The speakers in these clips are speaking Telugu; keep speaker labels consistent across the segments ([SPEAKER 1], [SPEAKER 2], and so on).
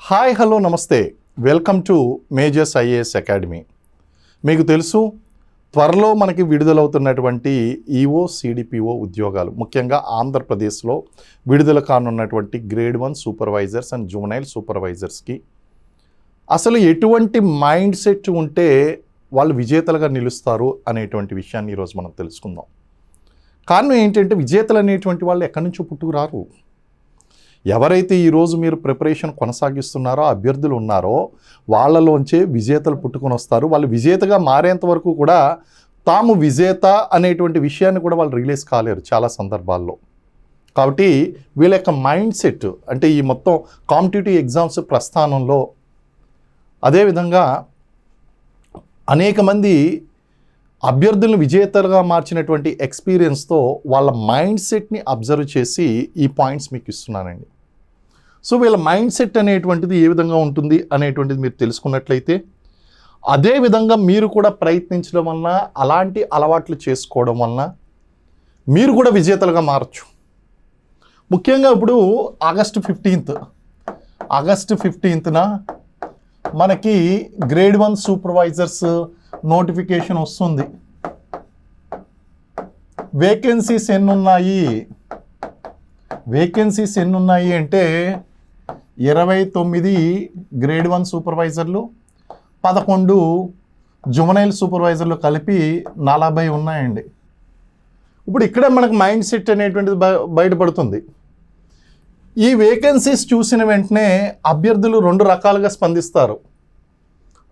[SPEAKER 1] హాయ్ హలో నమస్తే, welcome to Majors IAS academy. మీకు తెలుసు, త్వరలో మనకి విడుదలవుతున్నటువంటి ఈఓ సిడిపిఓ ఉద్యోగాలు, ముఖ్యంగా ఆంధ్రప్రదేశ్లో విడుదల కానున్నటువంటి గ్రేడ్ 1 సూపర్వైజర్స్ అండ్ జూనైల్ సూపర్వైజర్స్కి అసలు ఎటువంటి మైండ్ సెట్ ఉంటే వాళ్ళు విజేతలుగా నిలుస్తారు అనేటువంటి విషయాన్ని ఈరోజు మనం తెలుసుకుందాం. కారణం ఏంటంటే, విజేతలు అనేటువంటి వాళ్ళు ఎక్కడి నుంచో పుట్టుకురారు. ఎవరైతే ఈరోజు మీరు ప్రిపరేషన్ కొనసాగిస్తున్నారో, అభ్యర్థులు ఉన్నారో, వాళ్ళలోంచే విజేతలు పుట్టుకొని వస్తారు. వాళ్ళు విజేతగా మారేంత వరకు కూడా తాము విజేత అనేటువంటి విషయాన్ని కూడా వాళ్ళు రిలీజ్ కాలేరు చాలా సందర్భాల్లో. కాబట్టి వీళ్ళ యొక్క మైండ్ సెట్ అంటే ఈ మొత్తం కాంపిటేటివ్ ఎగ్జామ్స్ ప్రస్థానంలో, అదేవిధంగా అనేక మంది అభ్యర్థులను విజేతలుగా మార్చినటువంటి ఎక్స్పీరియన్స్తో వాళ్ళ మైండ్ సెట్ని అబ్జర్వ్ చేసి ఈ పాయింట్స్ మీకు ఇస్తున్నానండి. సో వీళ్ళ మైండ్ సెట్ అనేటువంటిది ఏ విధంగా ఉంటుంది అనేటువంటిది మీరు తెలుసుకున్నట్లయితే, అదేవిధంగా మీరు కూడా ప్రయత్నించడం వలన, అలాంటి అలవాట్లు చేసుకోవడం వలన మీరు కూడా విజేతలుగా మారచ్చు. ముఖ్యంగా ఇప్పుడు ఆగస్టు 15న మనకి గ్రేడ్ 1 సూపర్వైజర్స్ నోటిఫికేషన్ వస్తుంది. వేకెన్సీస్ ఎన్ని ఉన్నాయి అంటే 29 గ్రేడ్ 1 సూపర్వైజర్లు, 11 జువనైల్ సూపర్వైజర్లు కలిపి 40 ఉన్నాయండి. ఇప్పుడు ఇక్కడే మనకు మైండ్ సెట్ అనేటువంటిది బయటపడుతుంది. ఈ వేకెన్సీస్ చూసిన వెంటనే అభ్యర్థులు 2 రకాలుగా స్పందిస్తారు.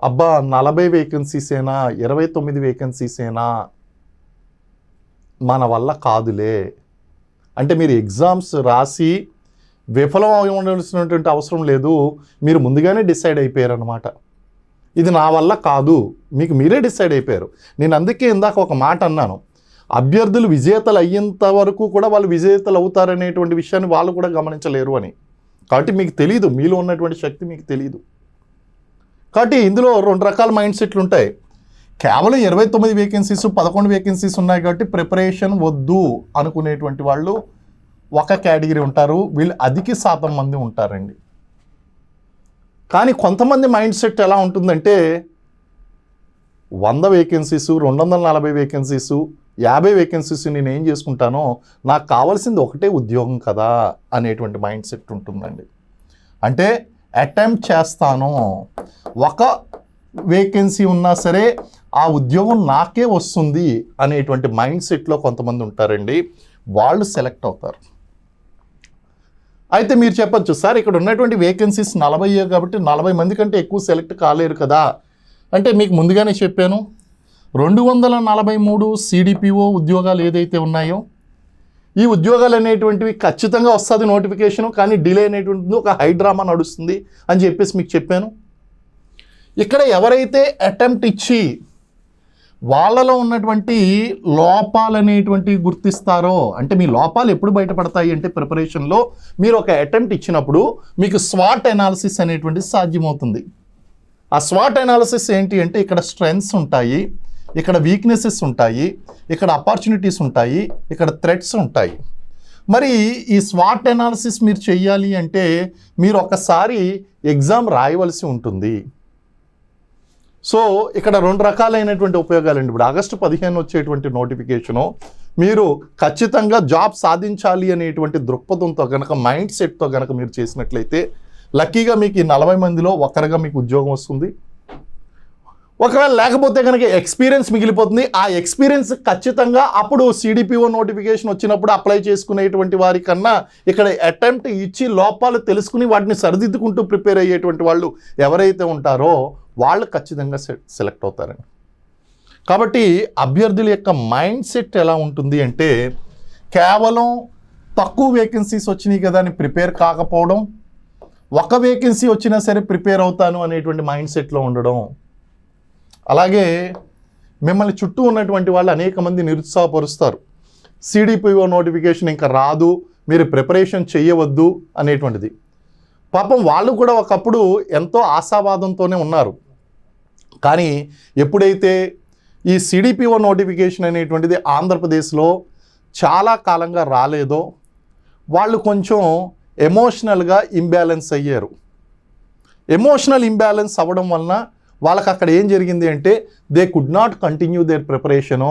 [SPEAKER 1] అబ్బా, 40 వేకెన్సీసేనా, 29 వేకెన్సీసేనా, మన వల్ల కాదులే అంటే మీరు ఎగ్జామ్స్ రాసి విఫలం అవ్వాల్సినటువంటి అవసరం లేదు, మీరు ముందుగానే డిసైడ్ అయిపోయారు అనమాట. ఇది నా వల్ల కాదు, మీకు మీరే డిసైడ్ అయిపోయారు. నేను అందుకే ఇందాక ఒక మాట అన్నాను, అభ్యర్థులు విజేతలు అయ్యేంత వరకు కూడా వాళ్ళు విజేతలు అవుతారనేటువంటి విషయాన్ని వాళ్ళు కూడా గమనించలేరు అని. కాబట్టి మీకు తెలియదు, మీలో ఉన్నటువంటి శక్తి మీకు తెలియదు. కాబట్టి ఇందులో 2 రకాల మైండ్ సెట్లు ఉంటాయి. కేవలం 29 వేకెన్సీస్ 11 వేకెన్సీస్ ఉన్నాయి కాబట్టి ప్రిపరేషన్ వద్దు అనుకునేటువంటి వాళ్ళు ఒక కేటగిరీ ఉంటారు. వీళ్ళు అధిక శాతం మంది ఉంటారండి. కానీ కొంతమంది మైండ్ సెట్ ఎలా ఉంటుందంటే, 100 వేకెన్సీసు, 240 వేకెన్సీసు, 50 వేకెన్సీస్ నేను ఏం చేసుకుంటానో, నాకు కావాల్సింది ఒకటే ఉద్యోగం కదా అనేటువంటి మైండ్ సెట్ ఉంటుందండి. అంటే అటెంప్ట్ చేస్తాను, ఒక వేకెన్సీ ఉన్నా సరే ఆ ఉద్యోగం నాకే వస్తుంది అనేటువంటి మైండ్ సెట్లో కొంతమంది ఉంటారండి. వాళ్ళు సెలెక్ట్ అవుతారు. అయితే మీరు చెప్పచ్చు, సార్ ఇక్కడ ఉన్నటువంటి వేకెన్సీస్ 40 కాబట్టి 40 మంది కంటే ఎక్కువ సెలెక్ట్ కాలేరు కదా అంటే, మీకు ముందుగానే చెప్పాను, 243 సిడిపిఓ ఉద్యోగాలు ఏదైతే ఉన్నాయో, ఈ ఉద్యోగాలు అనేటువంటివి ఖచ్చితంగా వస్తుంది నోటిఫికేషను, కానీ డిలే అనేటువంటిది ఒక హైడ్రామా నడుస్తుంది అని చెప్పేసి మీకు చెప్పాను. ఇక్కడ ఎవరైతే అటెంప్ట్ ఇచ్చి వాళ్ళలో ఉన్నటువంటి లోపాలు అనేటువంటివి గుర్తిస్తారో, అంటే మీ లోపాలు ఎప్పుడు బయటపడతాయి అంటే, ప్రిపరేషన్లో మీరు ఒక అటెంప్ట్ ఇచ్చినప్పుడు మీకు స్వాట్ అనాలిసిస్ అనేటువంటిది సాధ్యమవుతుంది. ఆ స్వాట్ అనాలిసిస్ ఏంటి అంటే, ఇక్కడ స్ట్రెంగ్స్ ఉంటాయి, ఇక్కడ వీక్నెసెస్ ఉంటాయి, ఇక్కడ ఆపర్చునిటీస్ ఉంటాయి, ఇక్కడ థ్రెట్స్ ఉంటాయి. మరి ఈ స్వాట్ అనాలిసిస్ మీరు చెయ్యాలి అంటే మీరు ఒకసారి ఎగ్జామ్ రాయవలసి ఉంటుంది. సో ఇక్కడ 2 రకాలైనటువంటి ఉపయోగాలండి. ఇప్పుడు ఆగస్టు 15 వచ్చేటువంటి నోటిఫికేషను, మీరు ఖచ్చితంగా జాబ్ సాధించాలి అనేటువంటి దృక్పథంతో కనుక, మైండ్ సెట్తో కనుక మీరు చేసినట్లయితే, లక్కీగా మీకు ఈ 40 మందిలో ఒకరిగా మీకు ఉద్యోగం వస్తుంది. ఒకవేళ లేకపోతే కనుక ఎక్స్పీరియన్స్ మిగిలిపోతుంది. ఆ ఎక్స్పీరియన్స్ ఖచ్చితంగా అప్పుడు సిడిపిఓ నోటిఫికేషన్ వచ్చినప్పుడు అప్లై చేసుకునేటువంటి వారి కన్నా ఇక్కడ అటెంప్ట్ ఇచ్చి లోపాలు తెలుసుకుని వాటిని సరిదిద్దుకుంటూ ప్రిపేర్ అయ్యేటువంటి వాళ్ళు ఎవరైతే ఉంటారో వాళ్ళు ఖచ్చితంగా సెలెక్ట్ అవుతారండి. కాబట్టి అభ్యర్థుల యొక్క మైండ్ సెట్ ఎలా ఉంటుంది అంటే, కేవలం తక్కువ వేకెన్సీస్ వచ్చినాయి కదా అని ప్రిపేర్ కాకపోవడం, ఒక వేకెన్సీ వచ్చినా సరే ప్రిపేర్ అవుతాను అనేటువంటి మైండ్ సెట్లో ఉండడం. అలాగే మిమ్మల్ని చుట్టూ ఉన్నటువంటి వాళ్ళు అనేక మంది నిరుత్సాహపరుస్తారు. సిడిపిఓ నోటిఫికేషన్ ఇంకా రాదు, మీరు ప్రిపరేషన్ చేయవద్దు అనేటువంటిది. పాపం వాళ్ళు కూడా ఒకప్పుడు ఎంతో ఆశావాదంతోనే ఉన్నారు. కానీ ఎప్పుడైతే ఈ సిడిపిఓ నోటిఫికేషన్ అనేటువంటిది ఆంధ్రప్రదేశ్లో చాలా కాలంగా రాలేదో, వాళ్ళు కొంచెం ఎమోషనల్గా ఇంబ్యాలెన్స్ అయ్యారు. ఎమోషనల్ ఇంబ్యాలెన్స్ అవ్వడం వలన వాళ్ళకి అక్కడ ఏం జరిగింది అంటే they could not continue their preparation.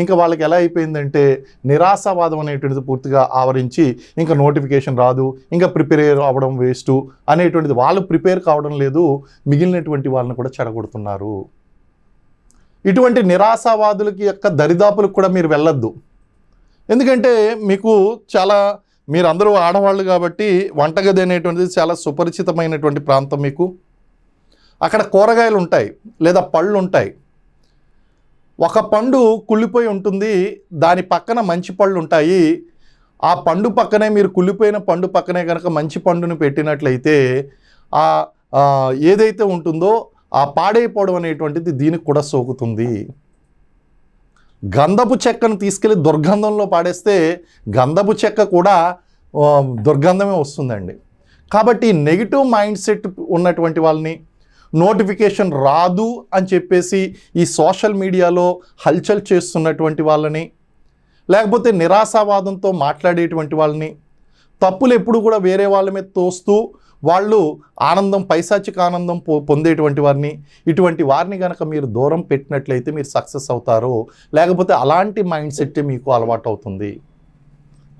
[SPEAKER 1] ఇంకా వాళ్ళకి ఎలా అయిపోయిందంటే నిరాశావాదం అనేటువంటిది పూర్తిగా ఆవరించి ఇంకా నోటిఫికేషన్ రాదు, ఇంకా ప్రిపేర్ అవ్వడం వేస్టు అనేటువంటిది, వాళ్ళు ప్రిపేర్ కావడం లేదు, మిగిలినటువంటి వాళ్ళని కూడా చెడగొడుతున్నారు. ఇటువంటి నిరాశావాదులకి యొక్క దరిదాపులకు కూడా మీరు వెళ్ళొద్దు. ఎందుకంటే మీకు చాలా, మీరందరూ ఆడవాళ్ళు కాబట్టి వంటగది అనేటువంటిది చాలా సుపరిచితమైనటువంటి ప్రాంతం. మీకు అక్కడ కూరగాయలు ఉంటాయి లేదా పళ్ళు ఉంటాయి. ఒక పండు కుళ్ళిపోయి ఉంటుంది, దాని పక్కన మంచి పళ్ళు ఉంటాయి. ఆ పండు పక్కనే, మీరు కుళ్ళిపోయిన పండు పక్కనే కనుక మంచి పండును పెట్టినట్లయితే ఏదైతే ఉంటుందో ఆ పాడైపోవడం అనేటువంటిది దీనికి కూడా సోకుతుంది. గంధపు చెక్కను తీసుకెళ్ళి దుర్గంధంలో పాడేస్తే గంధపు చెక్క కూడా దుర్గంధమే వస్తుందండి. కాబట్టి నెగిటివ్ మైండ్ సెట్ ఉన్నటువంటి వాళ్ళని, నోటిఫికేషన్ రాదు అని చెప్పేసి ఈ సోషల్ మీడియాలో హల్చల్ చేస్తున్నటువంటి వాళ్ళని, లేకపోతే నిరాశావాదంతో మాట్లాడేటువంటి వాళ్ళని, తప్పులు ఎప్పుడు కూడా వేరే వాళ్ళ మీద తోస్తూ వాళ్ళు ఆనందం, పైశాచిక ఆనందం పొందేటువంటి వారిని, ఇటువంటి వారిని కనుక మీరు దూరం పెట్టినట్లయితే మీరు సక్సెస్ అవుతారు. లేకపోతే అలాంటి మైండ్ సెట్ మీకు అలవాటు అవుతుంది.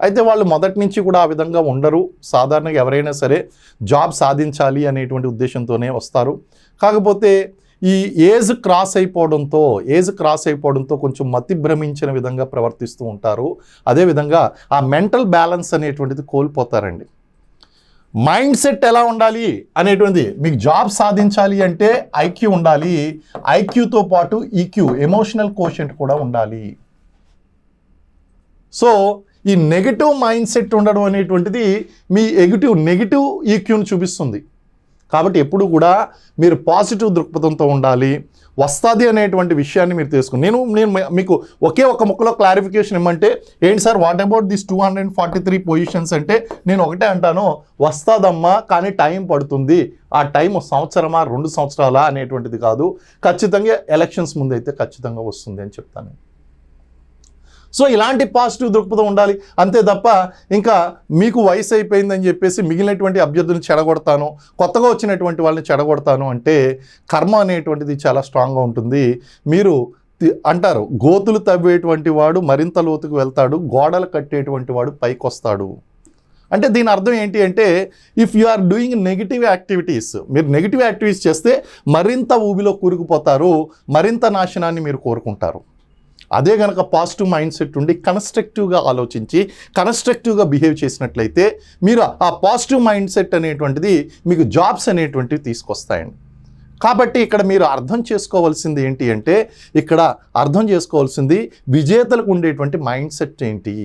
[SPEAKER 1] అయితే వాళ్ళు మొదటి నుంచి కూడా ఆ విధంగా ఉండరు. సాధారణంగా ఎవరైనా సరే జాబ్ సాధించాలి అనేటువంటి ఉద్దేశంతోనే వస్తారు. కాకపోతే ఈ ఏజ్ క్రాస్ అయిపోవడంతో కొంచెం మతి భ్రమించిన విధంగా ప్రవర్తిస్తూ ఉంటారు. అదేవిధంగా ఆ మెంటల్ బ్యాలెన్స్ అనేటువంటిది కోల్పోతారండి. మైండ్ సెట్ ఎలా ఉండాలి అనేటువంటిది, మీకు జాబ్ సాధించాలి అంటే ఐక్యూ ఉండాలి. ఐక్యూతో పాటు ఈక్యూ, ఎమోషనల్ కోషెంట్ కూడా ఉండాలి. సో ఈ నెగిటివ్ మైండ్ సెట్ ఉండడం అనేటువంటిది మీ నెగిటివ్ ఈక్యూని చూపిస్తుంది. కాబట్టి ఎప్పుడు కూడా మీరు పాజిటివ్ దృక్పథంతో ఉండాలి. వస్తుంది అనేటువంటి విషయాన్ని మీరు తెలుసుకుని, నేను మీకు ఒకే ఒక ముక్కలో క్లారిఫికేషన్ ఇమ్మంటే, ఏంటి sir what about this 243 positions అంటే, నేను ఒకటే అంటాను, వస్తుందమ్మా కానీ టైం పడుతుంది. ఆ టైం సంవత్సరమా 2 సంవత్సరాలా అనేటువంటిది కాదు, ఖచ్చితంగా ఎలక్షన్స్ ముందైతే ఖచ్చితంగా వస్తుంది అని చెప్తాను. సో ఇలాంటి పాజిటివ్ దృక్పథం ఉండాలి. అంతే తప్ప ఇంకా మీకు వయసు అయిపోయిందని చెప్పేసి మిగిలినటువంటి అభ్యర్థులను చెడగొడతాను, కొత్తగా వచ్చినటువంటి వాళ్ళని చెడగొడతాను అంటే కర్మ అనేటువంటిది చాలా స్ట్రాంగ్గా ఉంటుంది. మీరు అంటారు, గోతులు తవ్వేటువంటి వాడు మరింత లోతుకు వెళ్తాడు, గోడలు కట్టేటువంటి వాడు పైకి వస్తాడు. అంటే దీని అర్థం ఏంటి అంటే, if you are doing negative activities, మీరు నెగిటివ్ యాక్టివిటీస్ చేస్తే మరింత ఊబిలో కూరుకుపోతారు, మరింత నాశనాన్ని మీరు కోరుకుంటారు. అదే కనుక పాజిటివ్ మైండ్ సెట్ ఉండి కన్స్ట్రక్టివ్గా ఆలోచించి కన్స్ట్రక్టివ్గా బిహేవ్ చేసినట్లయితే మీరు ఆ పాజిటివ్ మైండ్ సెట్ అనేటువంటిది మీకు జాబ్స్ అనేటువంటివి తీసుకొస్తాయండి. కాబట్టి ఇక్కడ మీరు అర్థం చేసుకోవాల్సింది ఏంటి అంటే, ఇక్కడ అర్థం చేసుకోవాల్సింది విజేతలకు ఉండేటువంటి మైండ్ సెట్ ఏంటి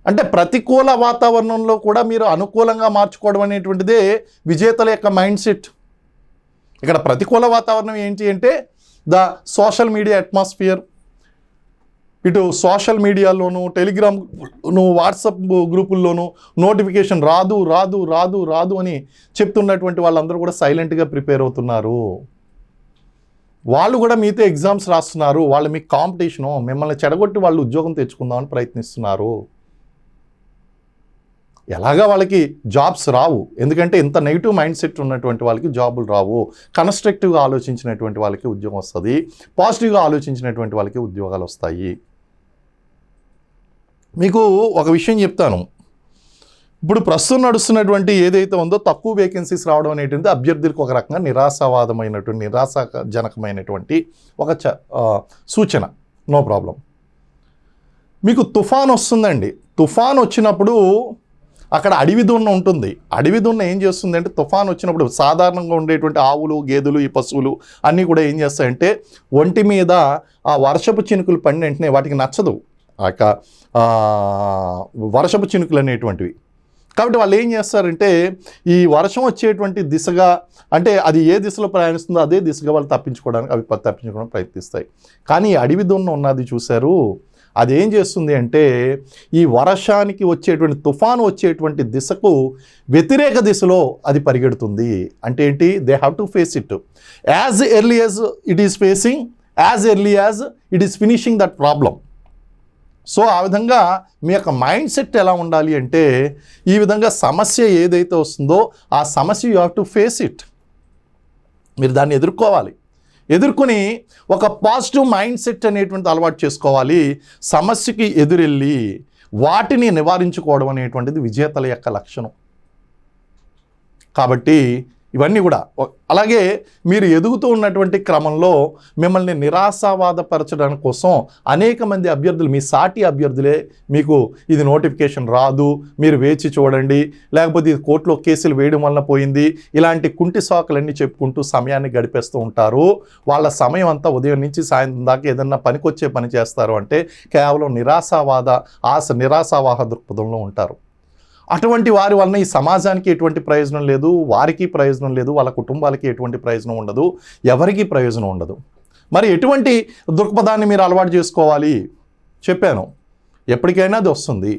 [SPEAKER 1] అంటే, ప్రతికూల వాతావరణంలో కూడా మీరు అనుకూలంగా మార్చుకోవడం అనేటువంటిదే విజేతల యొక్క మైండ్ సెట్. ఇక్కడ ప్రతికూల వాతావరణం ఏంటి అంటే ద సోషల్ మీడియా అట్మాస్ఫియర్. ఇటు సోషల్ మీడియాలోను, టెలిగ్రామ్ను, వాట్సాప్ గ్రూపుల్లోనూ నోటిఫికేషన్ రాదు రాదు రాదు రాదు అని చెప్తున్నటువంటి వాళ్ళందరూ కూడా సైలెంట్గా ప్రిపేర్ అవుతున్నారు. వాళ్ళు కూడా మీతో ఎగ్జామ్స్ రాస్తున్నారు, వాళ్ళు మీకు కాంపిటీషను, మిమ్మల్ని చెడగొట్టి వాళ్ళు ఉద్యోగం తెచ్చుకుందామని ప్రయత్నిస్తున్నారు. ఎలాగా వాళ్ళకి జాబ్స్ రావు, ఎందుకంటే ఇంత నెగిటివ్ మైండ్ సెట్ ఉన్నటువంటి వాళ్ళకి జాబులు రావు. కన్స్ట్రక్టివ్గా ఆలోచించినటువంటి వాళ్ళకి ఉద్యోగం వస్తుంది, పాజిటివ్గా ఆలోచించినటువంటి వాళ్ళకి ఉద్యోగాలు వస్తాయి. మీకు ఒక విషయం చెప్తాను, ఇప్పుడు ప్రస్తుతం నడుస్తున్నటువంటి ఏదైతే ఉందో తక్కువ వేకెన్సీస్ రావడం అనేటువంటి అభ్యర్థులకు ఒక రకంగా నిరాశాజనకమైనటువంటి ఒక సూచన. No problem. మీకు తుఫాన్ వస్తుందండి. తుఫాన్ వచ్చినప్పుడు అక్కడ అడవి దున్న ఉంటుంది. అడవి దున్న ఏం చేస్తుంది అంటే, తుఫాన్ వచ్చినప్పుడు సాధారణంగా ఉండేటువంటి ఆవులు, గేదెలు, ఈ పశువులు అన్నీ కూడా ఏం చేస్తాయంటే, ఒంటి మీద ఆ వర్షపు చినుకులు పడిన వెంటనే వాటికి నచ్చదు వర్షపు చినుకులు అనేటువంటివి. కాబట్టి వాళ్ళు ఏం చేస్తారంటే, ఈ వర్షం వచ్చేటువంటి దిశగా, అంటే అది ఏ దిశలో ప్రయాణిస్తుందో అదే దిశగా వాళ్ళు తప్పించుకోవడానికి ప్రయత్నిస్తాయి. కానీ అడవి దున్న ఉన్నది చూశారు, అదేం చేస్తుంది అంటే, ఈ వర్షానికి వచ్చేటువంటి తుఫాను వచ్చేటువంటి దిశకు వ్యతిరేక దిశలో అది పరిగెడుతుంది. అంటే ఏంటి, they have to face it as early as it is facing, as early as it is finishing that problem. So ఆ విధంగా మీ యొక్క మైండ్ సెట్ ఎలా ఉండాలి అంటే, ఈ విధంగా సమస్య ఏదైతే వస్తుందో ఆ సమస్య you have to face it. మీరు దాన్ని ఎదుర్కోవాలి. ఎదుర్కొని ఒక పాజిటివ్ మైండ్ సెట్ అనేటువంటి అలవాటు చేసుకోవాలి. సమస్యకి ఎదురెళ్ళి వాటిని నివారించుకోవడం అనేటువంటిది విజేతల యొక్క లక్షణం. కాబట్టి ఇవన్నీ కూడా అలాగే మీరు ఎదుగుతూ ఉన్నటువంటి క్రమంలో మిమ్మల్ని నిరాశావాదపరచడానికి కోసం అనేక మంది అభ్యర్థులు, మీ సాటి అభ్యర్థులే మీకు ఇది నోటిఫికేషన్ రాదు, మీరు వేచి చూడండి, లేకపోతే ఇది కోర్టులో కేసులు వేయడం వల్ల పోయింది, ఇలాంటి కుంటి సాకులన్నీ చెప్పుకుంటూ సమయాన్ని గడిపేస్తూ ఉంటారు. వాళ్ళ సమయం అంతా ఉదయం నుంచి సాయంత్రం దాకా ఏదన్నా పనికొచ్చే పని చేస్తారు అంటే కేవలం నిరాశావాహ దృక్పథంలో ఉంటారు. అటువంటి వారి వలన ఈ సమాజానికి ఎటువంటి ప్రయోజనం లేదు, వారికి ప్రయోజనం లేదు, వాళ్ళ కుటుంబాలకి ఎటువంటి ప్రయోజనం ఉండదు, ఎవరికి ప్రయోజనం ఉండదు. మరి ఎటువంటి దృక్పథాన్ని మీరు అలవాటు చేసుకోవాలి చెప్పాను. ఎప్పటికైనా అది వస్తుంది,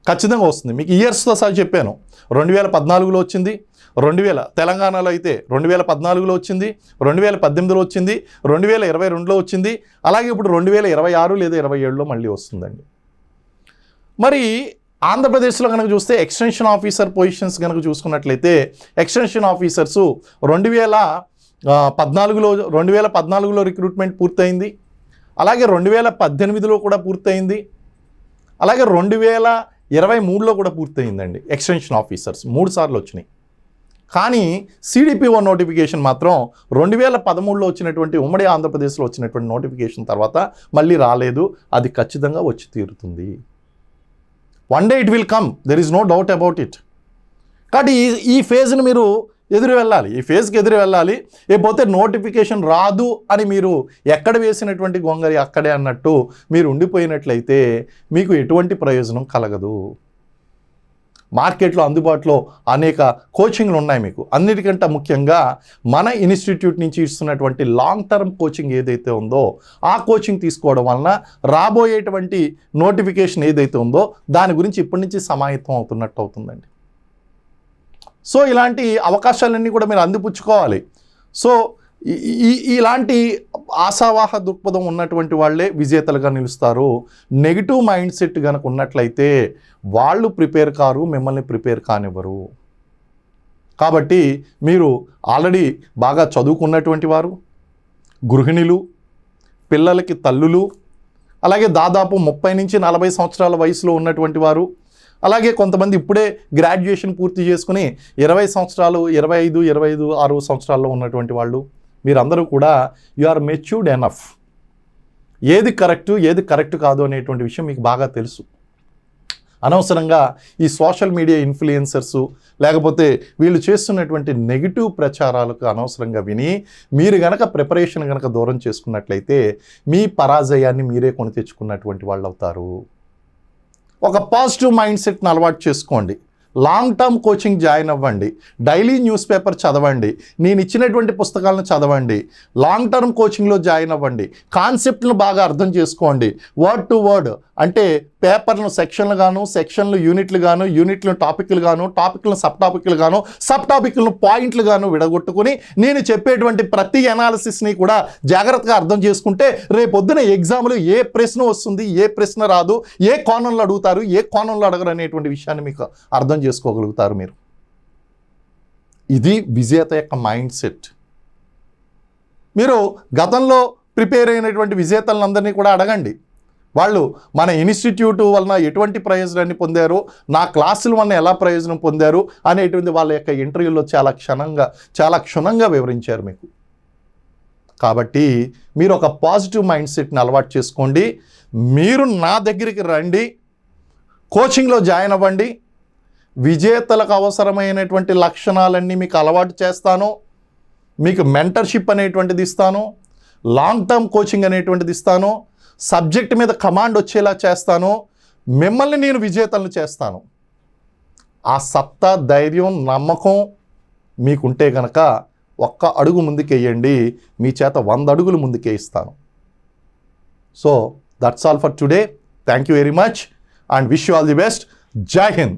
[SPEAKER 1] ఖచ్చితంగా వస్తుంది. మీకు ఇయర్స్తో సహా చెప్పాను. 2014లో వచ్చింది, తెలంగాణలో అయితే 2014లో వచ్చింది, 2018లో వచ్చింది, 2022లో వచ్చింది, అలాగే ఇప్పుడు 2026 లేదా 27లో మళ్ళీ వస్తుందండి. మరి ఆంధ్రప్రదేశ్లో కనుక చూస్తే ఎక్స్టెన్షన్ ఆఫీసర్ పొజిషన్స్ కనుక చూసుకున్నట్లయితే ఎక్స్టెన్షన్ ఆఫీసర్సు 2014లో రిక్రూట్మెంట్ పూర్తయింది, అలాగే 2018లో కూడా పూర్తయింది, అలాగే 2023లో కూడా పూర్తయిందండి. ఎక్స్టెన్షన్ ఆఫీసర్స్ 3 సార్లు వచ్చినాయి. కానీ CDPO నోటిఫికేషన్ మాత్రం 2013లో వచ్చినటువంటి ఉమ్మడి ఆంధ్రప్రదేశ్లో వచ్చినటువంటి నోటిఫికేషన్ తర్వాత మళ్ళీ రాలేదు. అది ఖచ్చితంగా వచ్చి తీరుతుంది. One day it will come, there is no doubt about it. కాబట్టి ఈ ఫేజ్ని మీరు ఎదురు వెళ్ళాలి, ఈ ఫేజ్కి ఎదురు వెళ్ళాలి. లేకపోతే నోటిఫికేషన్ రాదు అని మీరు ఎక్కడ వేసినటువంటి గొంగరి అక్కడే అన్నట్టు మీరు ఉండిపోయినట్లయితే మీకు ఎటువంటి ప్రయోజనం కలగదు. మార్కెట్లో అందుబాటులో అనేక కోచింగ్లు ఉన్నాయి మీకు. అన్నిటికంటే ముఖ్యంగా మన ఇన్స్టిట్యూట్ నుంచి ఇస్తున్నటువంటి లాంగ్ టర్మ్ కోచింగ్ ఏదైతే ఉందో ఆ కోచింగ్ తీసుకోవడం వలన రాబోయేటువంటి నోటిఫికేషన్ ఏదైతే ఉందో దాని గురించి ఇప్పటి నుంచి సమాహితం అవుతున్నట్టు అవుతుందండి. సో ఇలాంటి అవకాశాలన్నీ కూడా మీరు అందిపుచ్చుకోవాలి. సో ఇలాంటి ఆశావాహ దృక్పథం ఉన్నటువంటి వాళ్ళే విజేతలుగా నిలుస్తారు. నెగిటివ్ మైండ్ సెట్ కనుక ఉన్నట్లయితే వాళ్ళు ప్రిపేర్ కారు, మిమ్మల్ని ప్రిపేర్ కానివ్వరు. కాబట్టి మీరు ఆల్రెడీ బాగా చదువుకున్నటువంటి వారు, గృహిణులు, పిల్లలకి తల్లులు, అలాగే దాదాపు 30 నుంచి 40 సంవత్సరాల వయసులో ఉన్నటువంటి వారు, అలాగే కొంతమంది ఇప్పుడే గ్రాడ్యుయేషన్ పూర్తి చేసుకుని 20 సంవత్సరాలు 25, 6 సంవత్సరాల్లో ఉన్నటువంటి వాళ్ళు, మీరందరూ కూడా యు ఆర్ మెచ్యూర్డ్ ఎనఫ్. ఏది కరెక్ట్ కాదు అనేటువంటి విషయం మీకు బాగా తెలుసు. అనవసరంగా ఈ సోషల్ మీడియా ఇన్ఫ్లుయెన్సర్సు లేకపోతే వీళ్ళు చేస్తున్నటువంటి నెగిటివ్ ప్రచారాలకు అనవసరంగా విని మీరు గనక ప్రిపరేషన్ గనక దూరం చేసుకున్నట్లయితే మీ పరాజయాన్ని మీరే కొని తెచ్చుకున్నటువంటి వాళ్ళు అవుతారు. ఒక పాజిటివ్ మైండ్ సెట్ని అలవాటు చేసుకోండి. లాంగ్ టర్మ్ కోచింగ్ జాయిన్ అవ్వండి, డైలీ న్యూస్ పేపర్ చదవండి, నేను ఇచ్చినటువంటి పుస్తకాలను చదవండి, లాంగ్ టర్మ్ కోచింగ్లో జాయిన్ అవ్వండి, కాన్సెప్ట్లను బాగా అర్థం చేసుకోండి. వర్డ్ టు వర్డ్ అంటే పేపర్లను సెక్షన్లు యూనిట్లు గాను, యూనిట్లను టాపిక్లు గాను, టాపిక్లను సబ్ టాపిక్లను పాయింట్లు గాను విడగొట్టుకుని నేను చెప్పేటువంటి ప్రతి అనాలిసిస్ని కూడా జాగ్రత్తగా అర్థం చేసుకుంటే రేపొద్దున ఎగ్జామ్లో ఏ ప్రశ్న వస్తుంది, ఏ ప్రశ్న రాదు, ఏ కోణంలో అడుగుతారు, ఏ కోణంలో అడగరు అనేటువంటి విషయాన్ని మీకు అర్థం చేసుకోగలుగుతారు మీరు. ఇది విజేత యొక్క మైండ్ సెట్. మీరు గతంలో ప్రిపేర్ అయినటువంటి విజేతలందరినీ కూడా అడగండి. వాళ్ళు మన ఇన్స్టిట్యూట్ వలన ఎటువంటి ప్రయోజనాన్ని పొందారు, నా క్లాసుల వలన ఎలా ప్రయోజనం పొందారు అనేటువంటి వాళ్ళ యొక్క ఇంటర్వ్యూలో చాలా క్షుణ్ణంగా వివరించారు మీకు. కాబట్టి మీరు ఒక పాజిటివ్ మైండ్ సెట్ని అలవాటు చేసుకోండి. మీరు నా దగ్గరికి రండి, కోచింగ్లో జాయిన్ అవ్వండి. విజేతలకు అవసరమైనటువంటి లక్షణాలన్నీ మీకు అలవాటు చేస్తాను. మీకు మెంటర్షిప్ అనేటువంటిది ఇస్తాను, లాంగ్ టర్మ్ కోచింగ్ అనేటువంటిది ఇస్తాను, సబ్జెక్ట్ మీద కమాండ్ వచ్చేలా చేస్తాను, మిమ్మల్ని నేను విజేతలను చేస్తాను. ఆ సత్తా, ధైర్యం, నమ్మకం మీకుంటే కనుక ఒక్క అడుగు ముందుకేయండి, మీ చేత 100 అడుగులు ముందుకే ఇస్తాను. So that's all for today. Thank you very much and wish you all the best. జై హింద్.